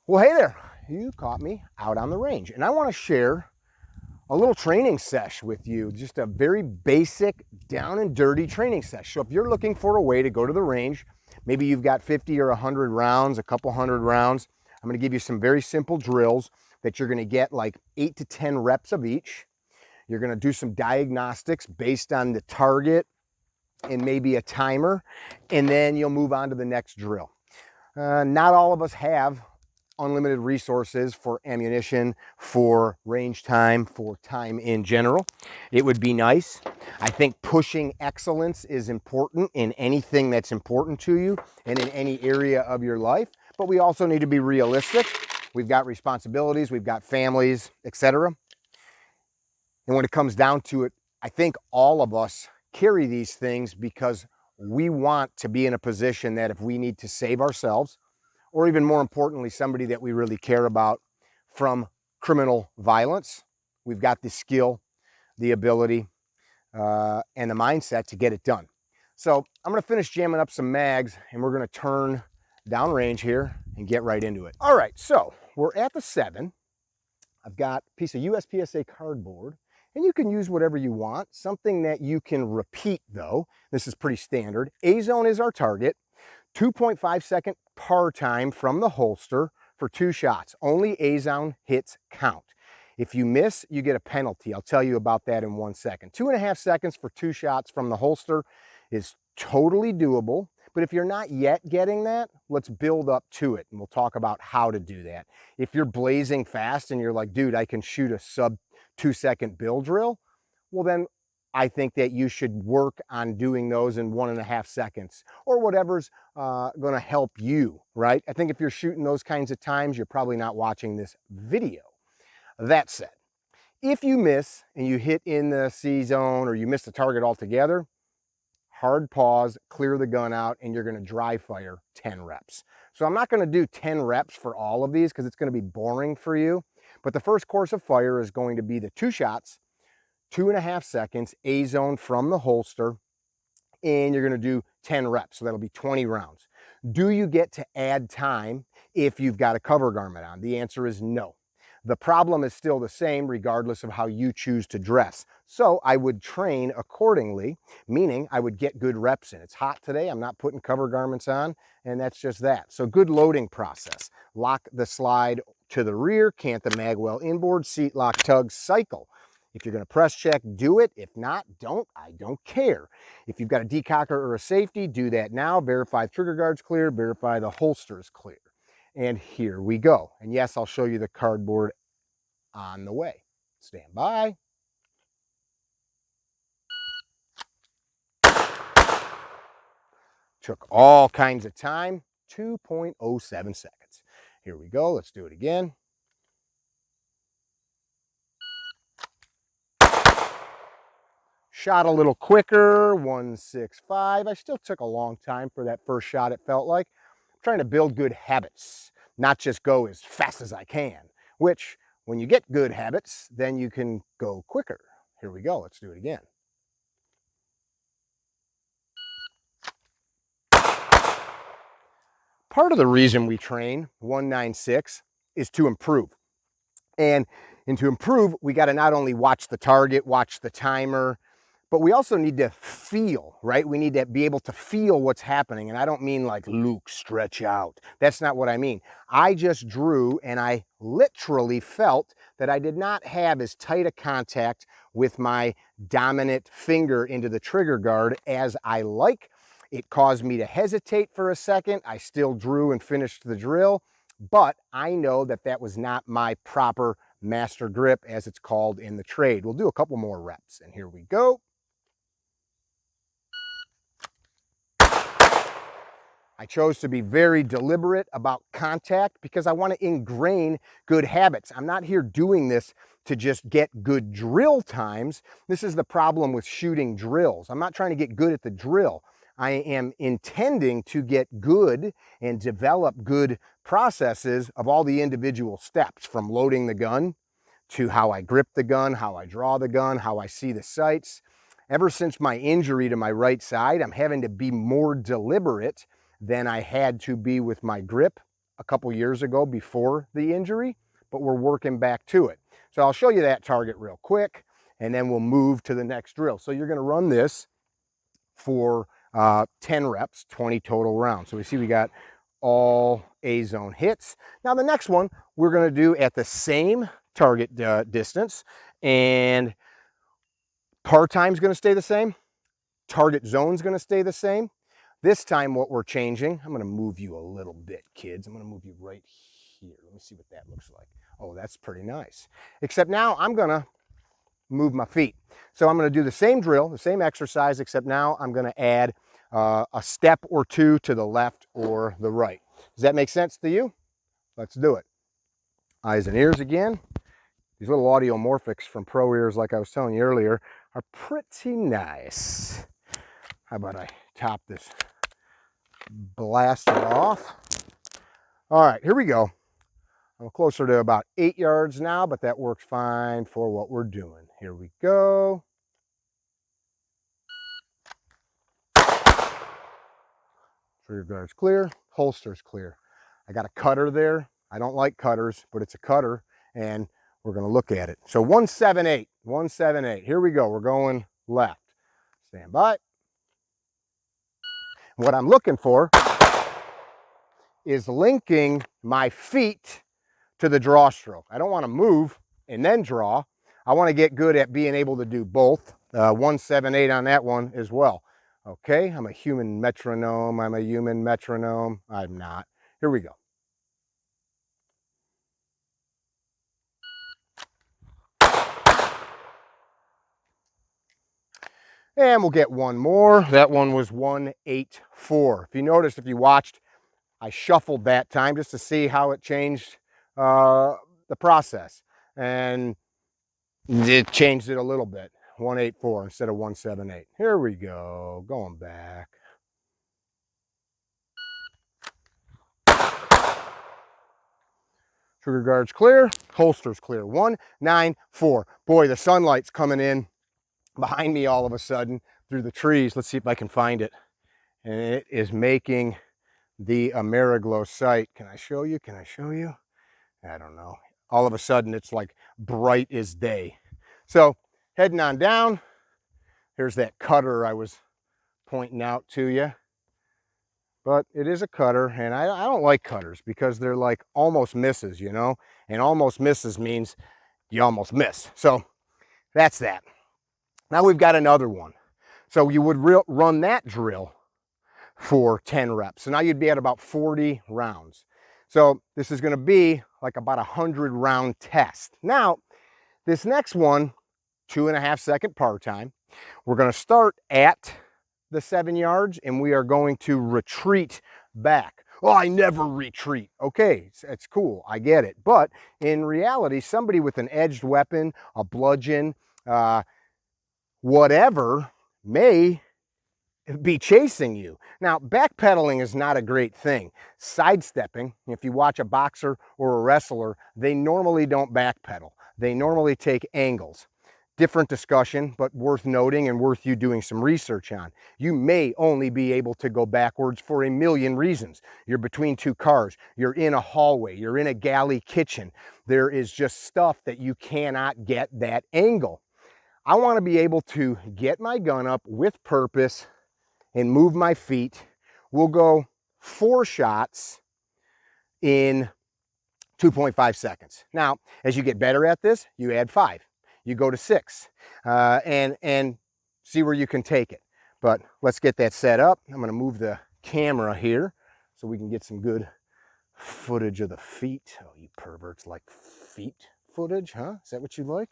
Well, hey there, you caught me out on the range, and I want to share a little training sesh with you, just a very basic, down and dirty training sesh. So if you're looking for a way to go to the range, maybe you've got 50 or 100 rounds, a couple hundred rounds, I'm going to give you some very simple drills that you're going to get like 8 to 10 reps of each. You're going to do some diagnostics based on the target and maybe a timer, and then you'll move on to the next drill. Not all of us have unlimited resources for ammunition, for range time, for time in general. It would be nice. I think pushing excellence is important in anything that's important to you and in any area of your life, but we also need to be realistic. We've got responsibilities, we've got families, etc. And when it comes down to it, I think all of us carry these things because we want to be in a position that if we need to save ourselves, or even more importantly, somebody that we really care about from criminal violence, we've got the skill, the ability, and the mindset to get it done. So I'm gonna finish jamming up some mags and we're gonna turn downrange here and get right into it. All right, so we're at the 7. I've got a piece of USPSA cardboard, and you can use whatever you want, something that you can repeat though. This is pretty standard. A-zone is our target. 2.5 second par time from the holster for 2 shots. Only A-zone hits count. If you miss, you get a penalty. I'll tell you about that in 1 second. 2.5 seconds for 2 shots from the holster is totally doable. But if you're not yet getting that, let's build up to it, and we'll talk about how to do that. If you're blazing fast and you're like, dude, I can shoot a sub 2 second bill drill, well then I think that you should work on doing those in 1.5 seconds or whatever's going to help you, right? I think if you're shooting those kinds of times, you're probably not watching this video. That said, if you miss and you hit in the C zone or you miss the target altogether, hard pause, clear the gun out, and you're going to dry fire 10 reps. So I'm not going to do 10 reps for all of these because it's going to be boring for you. But the first course of fire is going to be the 2 shots, 2.5 seconds, A-zone from the holster, and you're gonna do 10 reps, so that'll be 20 rounds. Do you get to add time if you've got a cover garment on? The answer is no. The problem is still the same regardless of how you choose to dress. So I would train accordingly, meaning I would get good reps in. It's hot today, I'm not putting cover garments on, and that's just that. So good loading process. Lock the slide to the rear, cant the mag well inboard, seat lock, tug, cycle. If you're gonna press check, do it. If not, don't. I don't care. If you've got a decocker or a safety, do that now. Verify the trigger guard's clear, verify the holster is clear. And here we go. And yes, I'll show you the cardboard on the way. Stand by. Took all kinds of time, 2.07 seconds. Here we go, let's do it again. Shot a little quicker, 165. I still took a long time for that first shot, it felt like. I'm trying to build good habits, not just go as fast as I can, which when you get good habits, then you can go quicker. Here we go, let's do it again. Part of the reason we train 196 is to improve. And to improve, we got to not only watch the target, watch the timer, but we also need to feel, right? We need to be able to feel what's happening. And I don't mean like, Luke, stretch out. That's not what I mean. I just drew and I literally felt that I did not have as tight a contact with my dominant finger into the trigger guard as I like. It caused me to hesitate for a second. I still drew and finished the drill, but I know that that was not my proper master grip, as it's called in the trade. We'll do a couple more reps, and here we go. I chose to be very deliberate about contact because I want to ingrain good habits. I'm not here doing this to just get good drill times. This is the problem with shooting drills. I'm not trying to get good at the drill. I am intending to get good and develop good processes of all the individual steps, from loading the gun to how I grip the gun, how I draw the gun, how I see the sights. Ever since my injury to my right side, I'm having to be more deliberate than I had to be with my grip a couple years ago before the injury, but we're working back to it. So I'll show you that target real quick, and then we'll move to the next drill. So you're gonna run this for 10 reps, 20 total rounds. So we see we got all A-zone hits. Now the next one we're gonna do at the same target distance, and par time's gonna stay the same, target zone's gonna stay the same. This time what we're changing, I'm gonna move you a little bit, kids. I'm gonna move you right here. Let me see what that looks like. Oh, that's pretty nice. Except now I'm gonna move my feet. So I'm gonna do the same drill, the same exercise, except now I'm gonna add a step or two to the left or the right. Does that make sense to you? Let's do it. Eyes and ears again. These little audiomorphics from Pro Ears, like I was telling you earlier, are pretty nice. How about I top this blaster off? All right, here we go. I'm closer to about 8 yards now, but that works fine for what we're doing. Here we go. Trigger guard's clear, holster's clear. I got a cutter there. I don't like cutters, but it's a cutter, and we're gonna look at it. So 178, 178. Here we go, we're going left. Stand by. What I'm looking for is linking my feet to the draw stroke. I don't wanna move and then draw. I wanna get good at being able to do both. 178 on that one as well. Okay, I'm a human metronome. I'm a human metronome. I'm not. Here we go. And we'll get one more. That one was 184. If you noticed, if you watched, I shuffled that time just to see how it changed the process. And it changed it a little bit. 184 instead of 178. Here we go, going back. Trigger guard's clear, holster's clear. 194. Boy, the sunlight's coming in behind me all of a sudden through the trees. Let's see if I can find it. And it is making the Ameriglow sight. Can I show you? Can I show you? I don't know. All of a sudden it's like bright as day. So heading on down, here's that cutter I was pointing out to you. But it is a cutter, and I don't like cutters because they're like almost misses, you know? And almost misses means you almost miss. So that's that. Now we've got another one. So you would run that drill for 10 reps. So now you'd be at about 40 rounds. So this is gonna be like about 100 round test. Now, this next one, 2.5 second par time. We're gonna start at the 7 yards and we are going to retreat back. Oh, I never retreat. Okay, it's cool, I get it. But in reality, somebody with an edged weapon, a bludgeon, whatever, may be chasing you. Now, backpedaling is not a great thing. Sidestepping, if you watch a boxer or a wrestler, they normally don't backpedal. They normally take angles. Different discussion, but worth noting and worth you doing some research on. You may only be able to go backwards for a million reasons. You're between two cars, you're in a hallway, you're in a galley kitchen. There is just stuff that you cannot get that angle. I want to be able to get my gun up with purpose and move my feet. We'll go 4 shots in 2.5 seconds. Now, as you get better at this, you add 5. You go to 6 and see where you can take it. But let's get that set up. I'm going to move the camera here so we can get some good footage of the feet. Oh, you perverts like feet footage, huh? Is that what you like?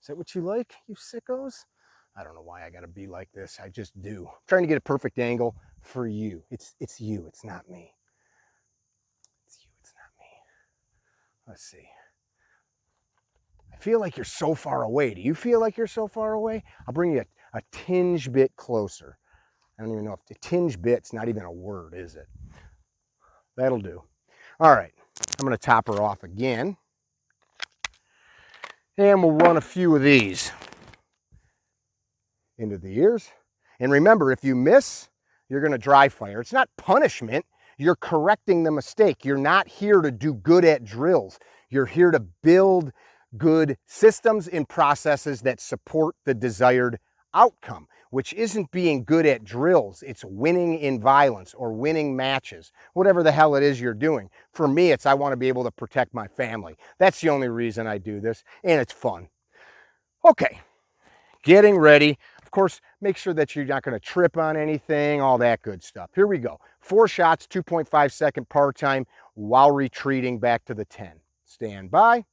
Is that what you like, you sickos? I don't know why I got to be like this. I just do. I'm trying to get a perfect angle for you. It's you. It's not me. It's you. It's not me. Let's see. I feel like you're so far away. Do you feel like you're so far away? I'll bring you a tinge bit closer. I don't even know if the tinge bit's not even a word, is it? That'll do. All right. I'm going to top her off again. And we'll run a few of these into the ears. And remember, if you miss, you're going to dry fire. It's not punishment. You're correcting the mistake. You're not here to do good at drills. You're here to build good systems and processes that support the desired outcome, which isn't being good at drills. It's winning in violence or winning matches, whatever the hell it is you're doing. For me, it's I want to be able to protect my family. That's the only reason I do this, and it's fun. Okay, getting ready. Of course, make sure that you're not going to trip on anything, all that good stuff. Here we go. 4 shots, 2.5 second par time while retreating back to the 10. Stand by.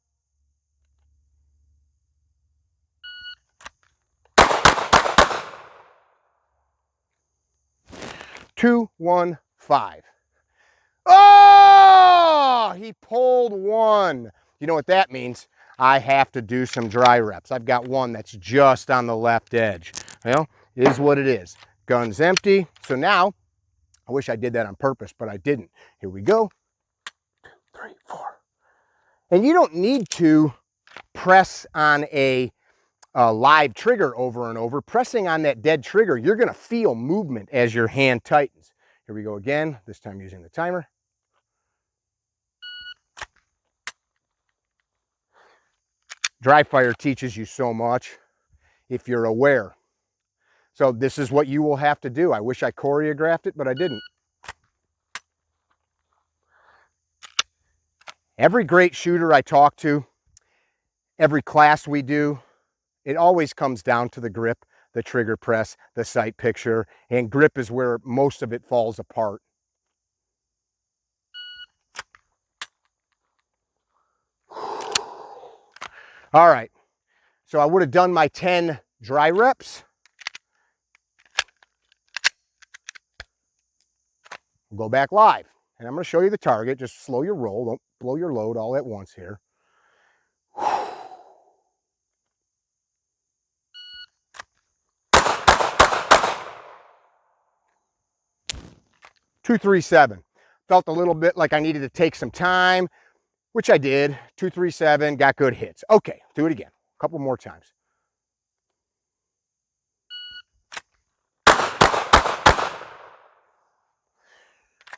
2, 1, 5. Oh, he pulled one. You know what that means? I have to do some dry reps. I've got one that's just on the left edge. Well, it is what it is. Gun's empty. So now, I wish I did that on purpose, but I didn't. Here we go. 2, 3, 4. And you don't need to press on a live trigger over and over. Pressing on that dead trigger, you're going to feel movement as your hand tightens. Here we go again, this time using the timer. Dry fire teaches you so much if you're aware. So this is what you will have to do. I wish I choreographed it, but I didn't. Every great shooter I talk to, every class we do, it always comes down to the grip, the trigger press, the sight picture, and grip is where most of it falls apart. All right, so I would have done my 10 dry reps. Go back live, and I'm going to show you the target. Just slow your roll. Don't blow your load all at once here. 237. Felt a little bit like I needed to take some time, which I did. 237, got good hits. Okay, do it again. A couple more times.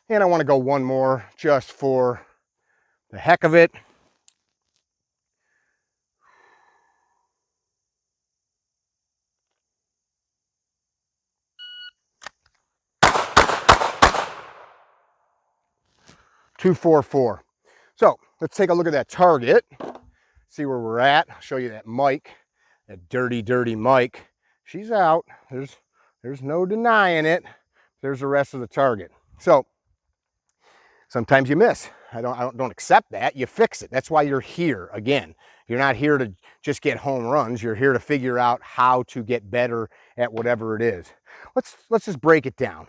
And I want to go one more just for the heck of it. Two, 4, 4. So let's take a look at that target. See where we're at. I'll show you that mic, that dirty, dirty mic. She's out. There's no denying it. There's the rest of the target. So sometimes you miss. I don't accept that. You fix it. That's why you're here. Again, you're not here to just get home runs. You're here to figure out how to get better at whatever it is. Let's just break it down.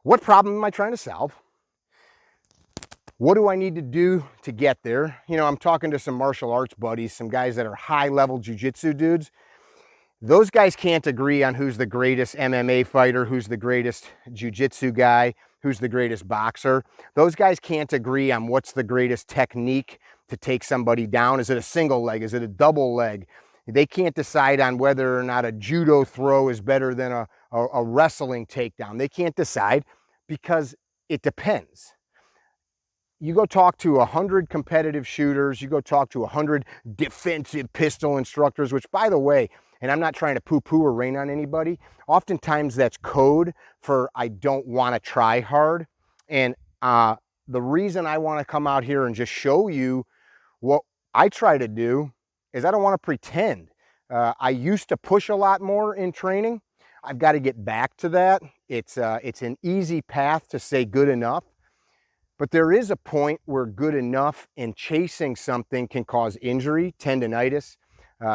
What problem am I trying to solve? What do I need to do to get there? You know, I'm talking to some martial arts buddies, some guys that are high-level jiu-jitsu dudes. Those guys can't agree on who's the greatest MMA fighter, who's the greatest jiu-jitsu guy, who's the greatest boxer. Those guys can't agree on what's the greatest technique to take somebody down. Is it a single leg? Is it a double leg? They can't decide on whether or not a judo throw is better than a wrestling takedown. They can't decide because it depends. You go talk to 100 competitive shooters, you go talk to 100 defensive pistol instructors, which, by the way, and I'm not trying to poo-poo or rain on anybody, oftentimes that's code for I don't want to try hard. And the reason I want to come out here and just show you what I try to do is I don't want to pretend. I used to push a lot more in training. I've got to get back to that. It's an easy path to say good enough. But there is a point where good enough and chasing something can cause injury, tendonitis,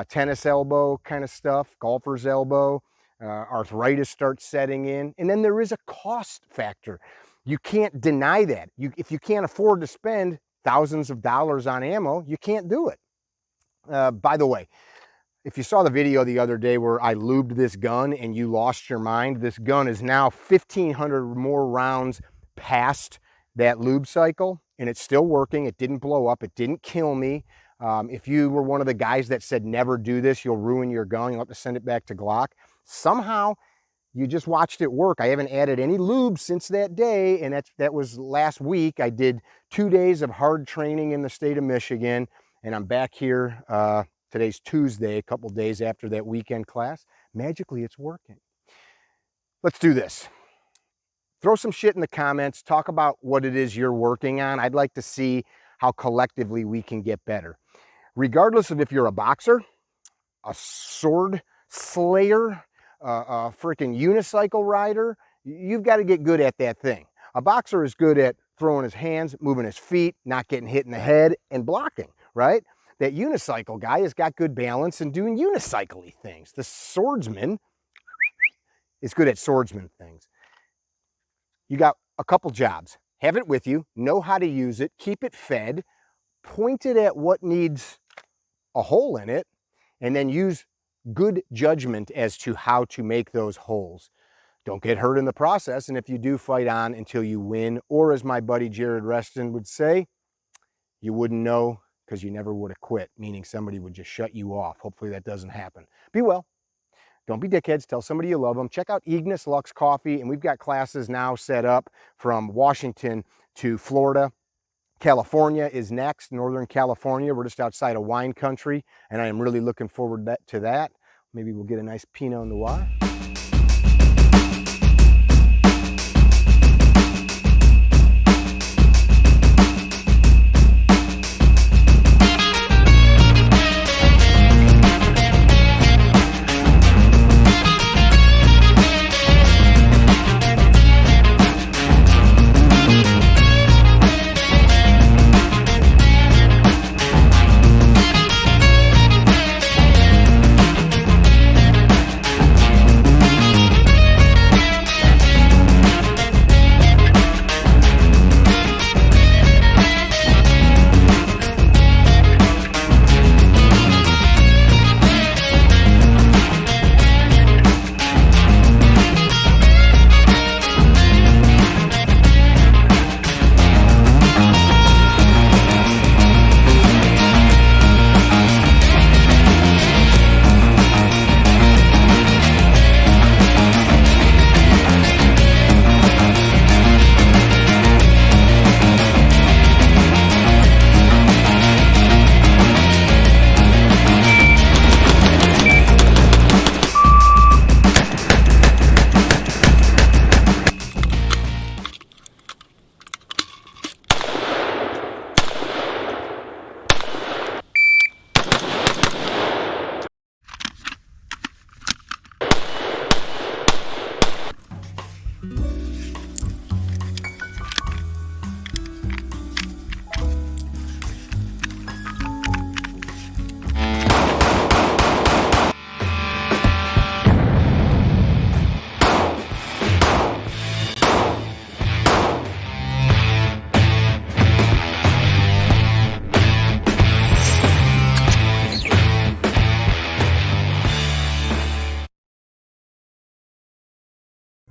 tennis elbow kind of stuff, golfer's elbow, arthritis starts setting in. And then there is a cost factor. You can't deny that. If you can't afford to spend thousands of dollars on ammo, you can't do it. By the way, if you saw the video the other day where I lubed this gun and you lost your mind, this gun is now 1,500 more rounds past that lube cycle, and it's still working. It didn't blow up. It didn't kill me. If you were one of the guys that said never do this, you'll ruin your gun, you'll have to send it back to Glock. Somehow You just watched it work. I haven't added any lube since that day, and that was last week. I did 2 days of hard training in the state of Michigan, and I'm back here. Today's Tuesday, a couple days after that weekend class. Magically, it's working. Let's do this. Throw some shit in the comments. Talk about what it is you're working on. I'd like to see how collectively we can get better. Regardless of if you're a boxer, a sword slayer, a freaking unicycle rider, you've got to get good at that thing. A boxer is good at throwing his hands, moving his feet, not getting hit in the head, and blocking, right? That unicycle guy has got good balance and doing unicycle-y things. The swordsman is good at swordsman things. You got a couple jobs. Have it with you, know how to use it, keep it fed, point it at what needs a hole in it, and then use good judgment as to how to make those holes. Don't get hurt in the process, and if you do, fight on until you win, or as my buddy Jared Reston would say, you wouldn't know because you never would have quit, meaning somebody would just shut you off. Hopefully that doesn't happen. Be well. Don't be dickheads. Tell somebody you love them. Check out Ignis Lux Coffee, and we've got classes now set up from Washington to Florida. California is next, Northern California. We're just outside of wine country, and I am really looking forward to that. Maybe we'll get a nice Pinot Noir.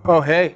Oh, hey.